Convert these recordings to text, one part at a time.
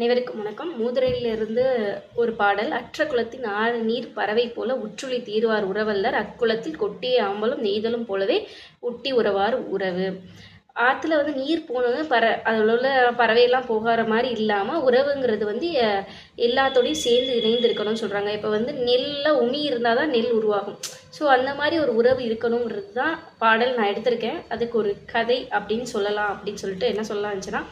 அனைவருக்கும் வணக்கம். மூதுரையிலிருந்து ஒரு பாடல். அற்ற குலத்தின் ஆழ நீர் பறவை போல உற்றுளி தீர்வார் உறவல்லர் அக்குலத்தில் கொட்டிய ஆம்பலும் நெய்தலும் போலவே ஒட்டி உறவார் உறவு. ஆற்றுல நீர் போனதும் அதில் உள்ள பறவையெல்லாம் போகிற மாதிரி இல்லாமல் உறவுங்கிறது எல்லாத்தோடையும் சேர்ந்து இணைந்து இருக்கணும்னு சொல்கிறாங்க. இப்போ நெல்லில் உமி இருந்தால் தான் நெல் உருவாகும். ஸோ அந்த மாதிரி ஒரு உறவு இருக்கணுங்கிறது தான் பாடல் நான் எடுத்திருக்கேன். அதுக்கு ஒரு கதை அப்படின்னு சொல்லலாம். அப்படின்னு சொல்லிட்டு என்ன சொல்லலாம் இருந்துச்சுன்னா,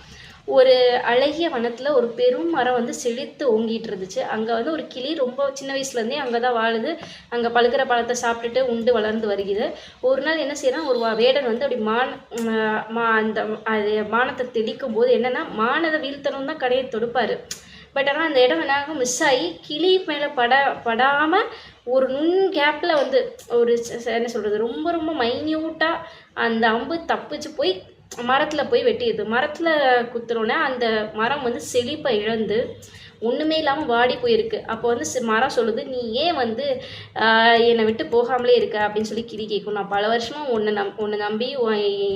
ஒரு அழகிய வனத்தில் ஒரு பெரும் மரம் செழித்து ஓங்கிட்டு இருந்துச்சு. அங்கே ஒரு கிளி ரொம்ப சின்ன வயசுலேருந்தே அங்கே தான் வாழுது. அங்கே பழுக்கிற பழத்தை சாப்பிட்டுட்டு உண்டு வளர்ந்து வருகிறது. ஒரு நாள் என்ன செய்யறான், ஒரு வேடன் அப்படி அந்த அது மானத்தை தெளிக்கும் போது என்னென்னா, மானதை வீழ்த்தணும் தான் கடையை தொடுப்பார். பட் ஆனால் அந்த இடம் என்னாகும், மிஸ் ஆகி கிளி மேலே படாமல் ஒரு நுண் கேப்பில் ஒரு என்ன சொல்கிறது, ரொம்ப ரொம்ப மைன்யூட்டாக அந்த அம்பு தப்பிச்சு போய் மரத்தில் போய் வெட்டிடுது. மரத்தில் குத்துறோன்னே அந்த மரம் செழிப்பை இழந்து ஒன்றுமே இல்லாமல் வாடி போயிருக்கு. அப்போ மரம் சொல்லுது, நீ ஏன் என்னை விட்டு போகாமலே இருக்க அப்படின்னு சொல்லி கிளி கேட்கும். நான் பல வருஷமாக உன்னை நம்பி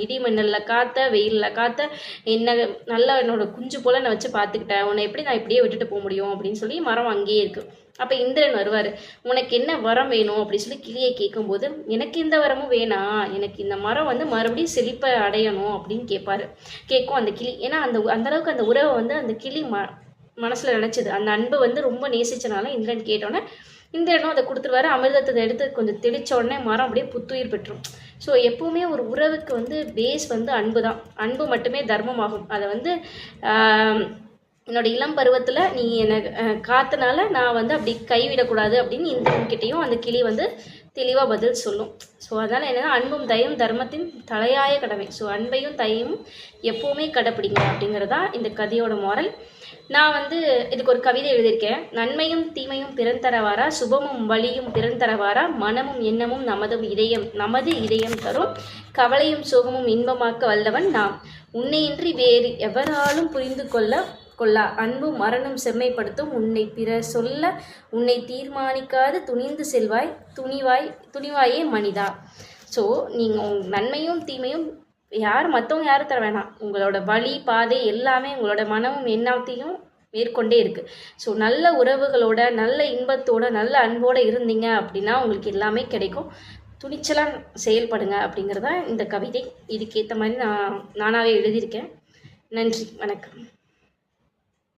இடி மின்னலில் காத்த வெயிலில் காத்த என்ன நல்லா என்னோட குஞ்சு போல் நான் வச்சு பார்த்துக்கிட்டேன். உன்னை எப்படி நான் இப்படியே விட்டுட்டு போக முடியும் அப்படின்னு சொல்லி மரம் அங்கேயே இருக்குது. அப்போ இந்திரன் வருவார். உனக்கு என்ன வரம் வேணும் அப்படின்னு சொல்லி கிளியை கேட்கும்போது, எனக்கு எந்த வரமும் வேணாம், எனக்கு இந்த மரம் மறுபடியும் செழிப்பை அடையணும் அப்படின்னு கேட்கும் அந்த கிளி. ஏன்னா அந்தளவுக்கு அந்த உறவை அந்த கிளி மனசில் நினச்சிது. அந்த அன்பை ரொம்ப நேசிச்சனால இந்திரன் கேட்டோன்னே இந்திரனும் அதை கொடுத்துருவாரு. அமிர்தத்தை எடுத்து கொஞ்சம் தெளித்த உடனே மரம் அப்படியே புத்துயிர் பெற்றும். ஸோ எப்போவுமே ஒரு உறவுக்கு பேஸ் அன்பு தான். அன்பு மட்டுமே தர்மமாகும். அதை என்னோட இளம் பருவத்தில் நீ என்னை காத்தனால நான் அப்படி கைவிடக்கூடாது அப்படின்னு இந்திரன்கிட்டையும் அந்த கிளி தெளிவாக பதில் சொல்லும். ஸோ அதனால் என்னென்னா, அன்பும் தயவும் தர்மத்தின் தலையாய கடமை. ஸோ அன்பையும் தயவும் எப்போவுமே கடைப்பிடிங்க அப்படிங்கிறது தான் இந்த கதையோட மாரல். நான் இதுக்கு ஒரு கவிதை எழுதியிருக்கேன். நன்மையும் தீமையும் பிறந்தரவாரா, சுபமும் வலியும் பிறந்தரவாரா, மனமும் எண்ணமும் நமது இதயம் தரும், கவலையும் சோகமும் இன்பமாக்க வல்லவன் நாம், உன்னையின்றி வேறு எவராலும் புரிந்து கொள்ளா அன்பும் மரணம் செம்மைப்படுத்தும், உன்னை பிற சொல்ல உன்னை தீர்மானிக்காது துணிந்து செல்வாய் துணிவாயே மனிதா. ஸோ நீங்கள் நன்மையும் தீமையும் மற்றவங்க யாரும் தர வேணாம். உங்களோட வழி பாதை எல்லாமே உங்களோட மனமும் எண்ணத்தையும் மேற்கொண்டே இருக்குது. ஸோ நல்ல உறவுகளோட, நல்ல இன்பத்தோட, நல்ல அன்போடு இருந்தீங்க அப்படின்னா உங்களுக்கு எல்லாமே கிடைக்கும். துணிச்சலாக செயல்படுங்க அப்படிங்கிறதான் இந்த கவிதை. இதுக்கேற்ற மாதிரி நானாகவே எழுதியிருக்கேன். நன்றி, வணக்கம்.